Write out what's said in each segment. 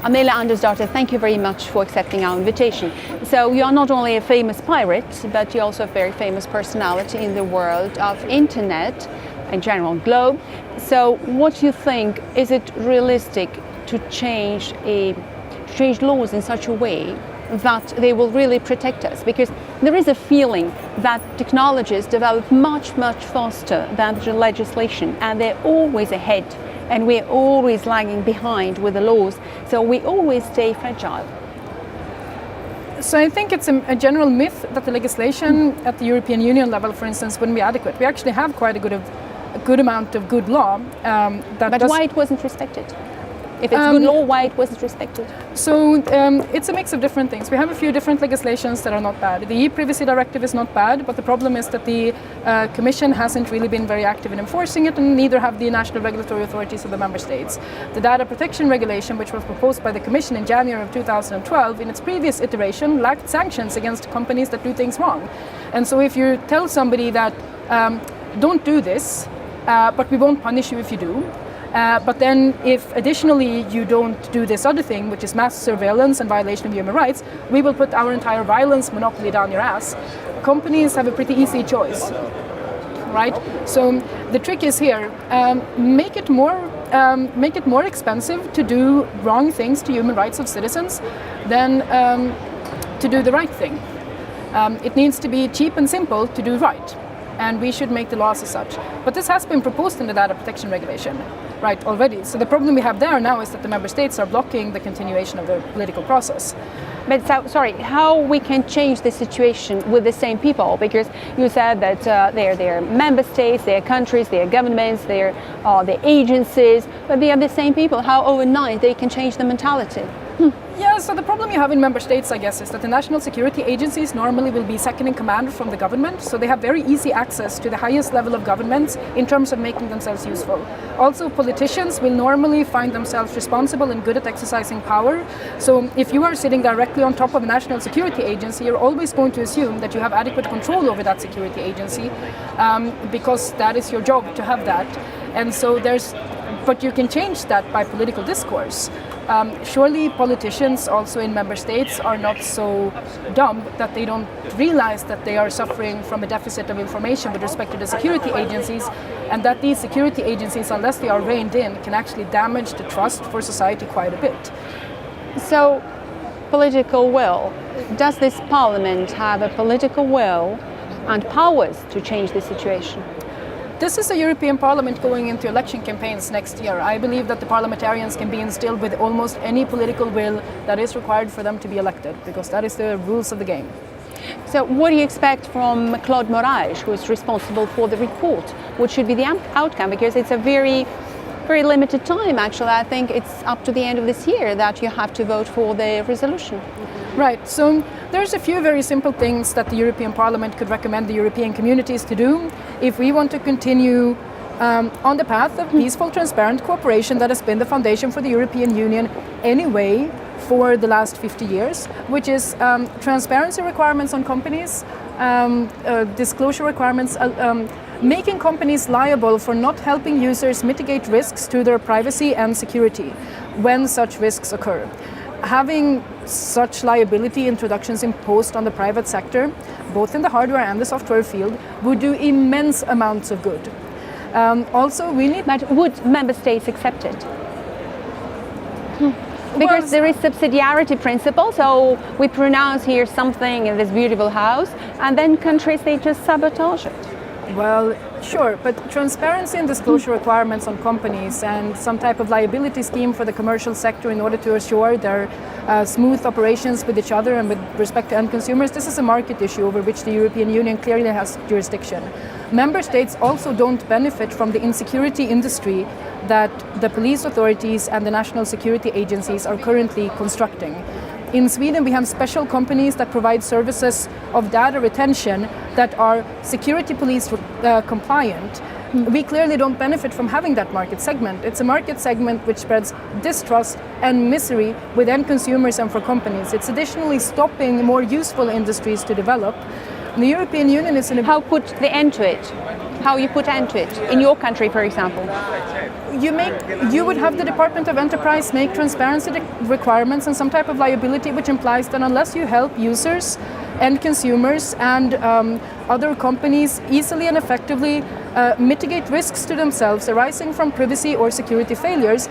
MEP Andersdotter, thank you very much for accepting our invitation. So you are not only a famous pirate, but you're also a very famous personality in the world of internet and general globe. So what do you think, is it realistic to change laws in such a way that they will really protect us? Because there is a feeling that technologies develop much faster than the legislation, and they're always ahead, and we're always lagging behind with the laws, so we always stay fragile. So I think it's a general myth that the legislation at the European Union level, for instance, wouldn't be adequate. We actually have quite a good amount of good law. But why it wasn't respected? If it's good law, why it wasn't respected? So it's a mix of different things. We have a few different legislations that are not bad. The e-privacy directive is not bad, but the problem is that the Commission hasn't really been very active in enforcing it, and neither have the national regulatory authorities of the member states. The data protection regulation, which was proposed by the Commission in January of 2012, in its previous iteration lacked sanctions against companies that do things wrong. And so if you tell somebody that don't do this, but we won't punish you if you do, but then if additionally you don't do this other thing, which is mass surveillance and violation of human rights, we will put our entire violence monopoly down your ass. Companies have a pretty easy choice, right? So the trick is here, make it more expensive to do wrong things to human rights of citizens than to do the right thing. It needs to be cheap and simple to do right, and we should make the laws as such. But this has been proposed in the data protection regulation, right, already. So the problem we have there now is that the member states are blocking the continuation of the political process. But how we can change the situation with the same people? Because you said that they're member states, they're countries, they're governments, they're agencies, but they are the same people. How overnight they can change the mentality? Yeah, so the problem you have in member states, I guess, is that the national security agencies normally will be second in command from the government, so they have very easy access to the highest level of government in terms of making themselves useful. Also, politicians will normally find themselves responsible and good at exercising power, so if you are sitting directly on top of a national security agency, you're always going to assume that you have adequate control over that security agency, because that is your job to have that. And so but you can change that by political discourse. Surely politicians also in member states are not so dumb that they don't realize that they are suffering from a deficit of information with respect to the security agencies, and that these security agencies, unless they are reined in, can actually damage the trust for society quite a bit. So, political will. Does this parliament have a political will and powers to change the situation? This is a European Parliament going into election campaigns next year. I believe that the parliamentarians can be instilled with almost any political will that is required for them to be elected, because that is the rules of the game. So what do you expect from Claude Moraes, who is responsible for the report? What should be the outcome? Because it's a very limited time, actually. I think it's up to the end of this year that you have to vote for the resolution. Right, so there's a few very simple things that the European Parliament could recommend the European communities to do if we want to continue on the path of peaceful, transparent cooperation that has been the foundation for the European Union anyway for the last 50 years, which is transparency requirements on companies, disclosure requirements, making companies liable for not helping users mitigate risks to their privacy and security when such risks occur. Having such liability introductions imposed on the private sector, both in the hardware and the software field, would do immense amounts of good. Also, we need... But would member states accept it? Because there is subsidiarity principle, so we pronounce here something in this beautiful house, and then countries, they just sabotage it. Well, sure, but transparency and disclosure requirements on companies and some type of liability scheme for the commercial sector in order to assure their smooth operations with each other and with respect to end consumers, this is a market issue over which the European Union clearly has jurisdiction. Member states also don't benefit from the insecurity industry that the police authorities and the national security agencies are currently constructing. In Sweden, we have special companies that provide services of data retention that are security police compliant. We clearly don't benefit from having that market segment. It's a market segment which spreads distrust and misery with end consumers and for companies. It's additionally stopping more useful industries to develop. The European Union is in a... How put the end to it? How you put end to it? In your country, for example? you would have the Department of Enterprise make transparency requirements and some type of liability, which implies that unless you help users and consumers and other companies easily and effectively mitigate risks to themselves arising from privacy or security failures,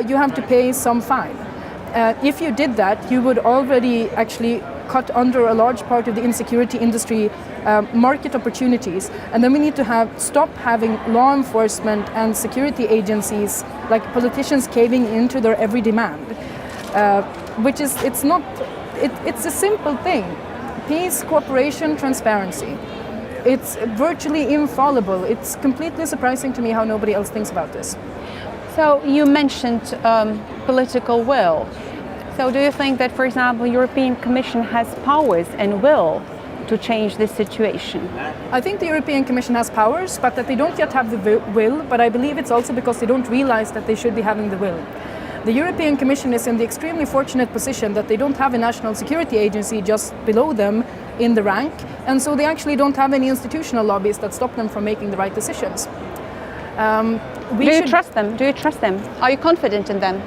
you have to pay some fine. If you did that, you would already actually cut under a large part of the insecurity industry market opportunities, and then we need to stop having law enforcement and security agencies like politicians caving into their every demand, it's a simple thing: peace, cooperation, transparency. It's virtually infallible. It's completely surprising to me how nobody else thinks about this. So you mentioned political will. So do you think that, for example, the European Commission has powers and will to change this situation? I think the European Commission has powers, but that they don't yet have the will, but I believe it's also because they don't realize that they should be having the will. The European Commission is in the extremely fortunate position that they don't have a national security agency just below them in the rank, and so they actually don't have any institutional lobbies that stop them from making the right decisions. Do you trust them? Do you trust them? Are you confident in them,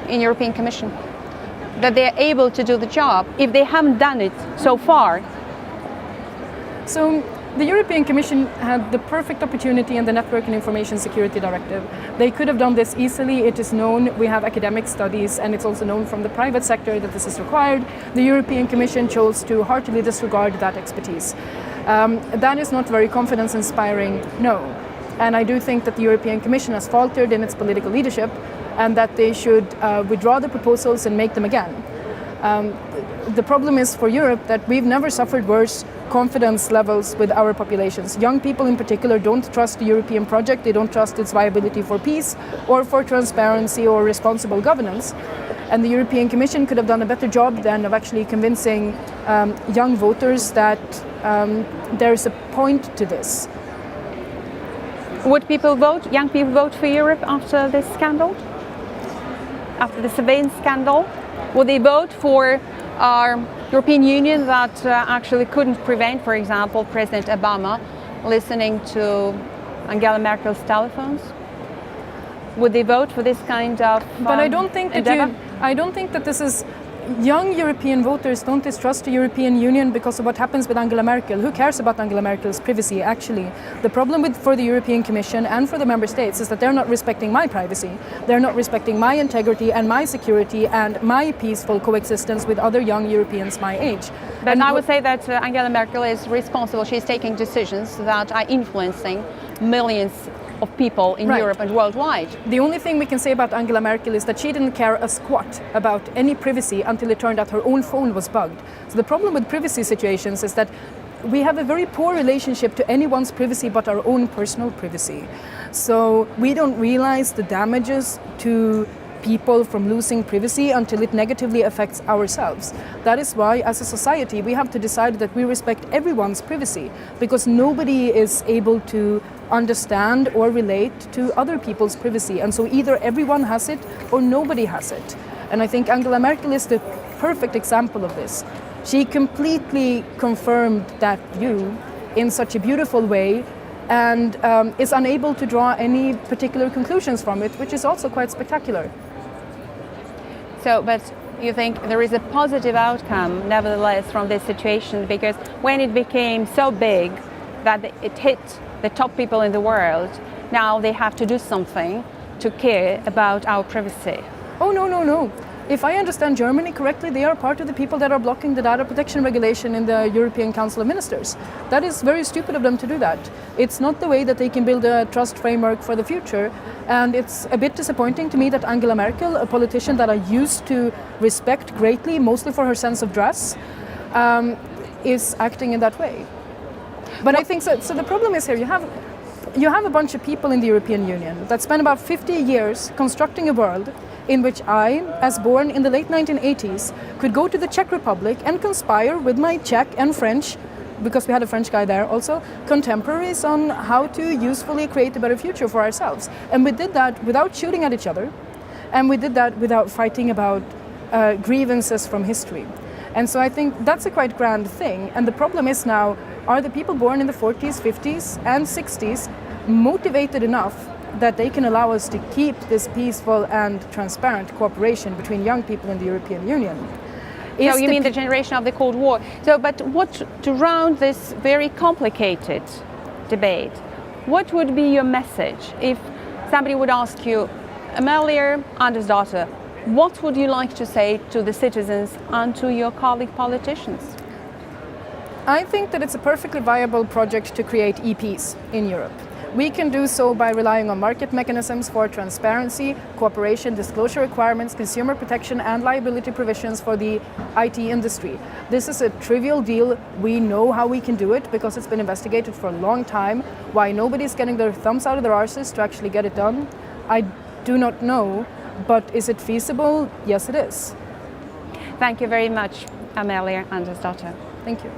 in European Commission, that they are able to do the job if they haven't done it so far? So the European Commission had the perfect opportunity in the Network and Information Security Directive. They could have done this easily. It is known, we have academic studies, and it's also known from the private sector that this is required. The European Commission chose to heartily disregard that expertise. That is not very confidence-inspiring, no. And I do think that the European Commission has faltered in its political leadership, and that they should withdraw the proposals and make them again. The problem is for Europe that we've never suffered worse confidence levels with our populations. Young people in particular don't trust the European project, they don't trust its viability for peace or for transparency or responsible governance. And the European Commission could have done a better job then of actually convincing young voters that there's a point to this. Would people vote, young people vote for Europe after this scandal? After the surveillance scandal? Would they vote for our European Union that actually couldn't prevent, for example, President Obama listening to Angela Merkel's telephones? Would they vote for this kind of But I don't think endeavor? I don't think that this is... Young European voters don't distrust the European Union because of what happens with Angela Merkel. Who cares about Angela Merkel's privacy, actually? The problem for the European Commission and for the member states is that they're not respecting my privacy. They're not respecting my integrity and my security and my peaceful coexistence with other young Europeans my age. But and I would say that Angela Merkel is responsible. She's taking decisions that are influencing millions of people in Europe and worldwide. The only thing we can say about Angela Merkel is that she didn't care a squat about any privacy until it turned out her own phone was bugged. So the problem with privacy situations is that we have a very poor relationship to anyone's privacy but our own personal privacy. So we don't realize the damages to people from losing privacy until it negatively affects ourselves. That is why, as a society, we have to decide that we respect everyone's privacy, because nobody is able to understand or relate to other people's privacy. And so either everyone has it or nobody has it. And I think Angela Merkel is the perfect example of this. She completely confirmed that view in such a beautiful way and is unable to draw any particular conclusions from it, which is also quite spectacular. So, but you think there is a positive outcome, nevertheless, from this situation, because when it became so big that it hit the top people in the world, now they have to do something to care about our privacy. Oh, no. If I understand Germany correctly, they are part of the people that are blocking the data protection regulation in the European Council of Ministers. That is very stupid of them to do that. It's not the way that they can build a trust framework for the future. And it's a bit disappointing to me that Angela Merkel, a politician that I used to respect greatly, mostly for her sense of dress, is acting in that way. But I think so the problem is here, you have a bunch of people in the European Union that spent about 50 years constructing a world in which I, as born in the late 1980s, could go to the Czech Republic and conspire with my Czech and French, because we had a French guy there also, contemporaries on how to usefully create a better future for ourselves. And we did that without shooting at each other, and we did that without fighting about grievances from history. And so I think that's a quite grand thing. And the problem is now, are the people born in the 40s, 50s and 60s motivated enough that they can allow us to keep this peaceful and transparent cooperation between young people in the European Union. So you mean the generation of the Cold War. So, but to round this very complicated debate, what would be your message if somebody would ask you, Amelia Andersdotter, what would you like to say to the citizens and to your colleague politicians? I think that it's a perfectly viable project to create EPs in Europe. We can do so by relying on market mechanisms for transparency, cooperation, disclosure requirements, consumer protection and liability provisions for the IT industry. This is a trivial deal. We know how we can do it because it's been investigated for a long time. Why nobody's getting their thumbs out of their arses to actually get it done, I do not know, but is it feasible? Yes, it is. Thank you very much, Amelia Andersdotter. Thank you.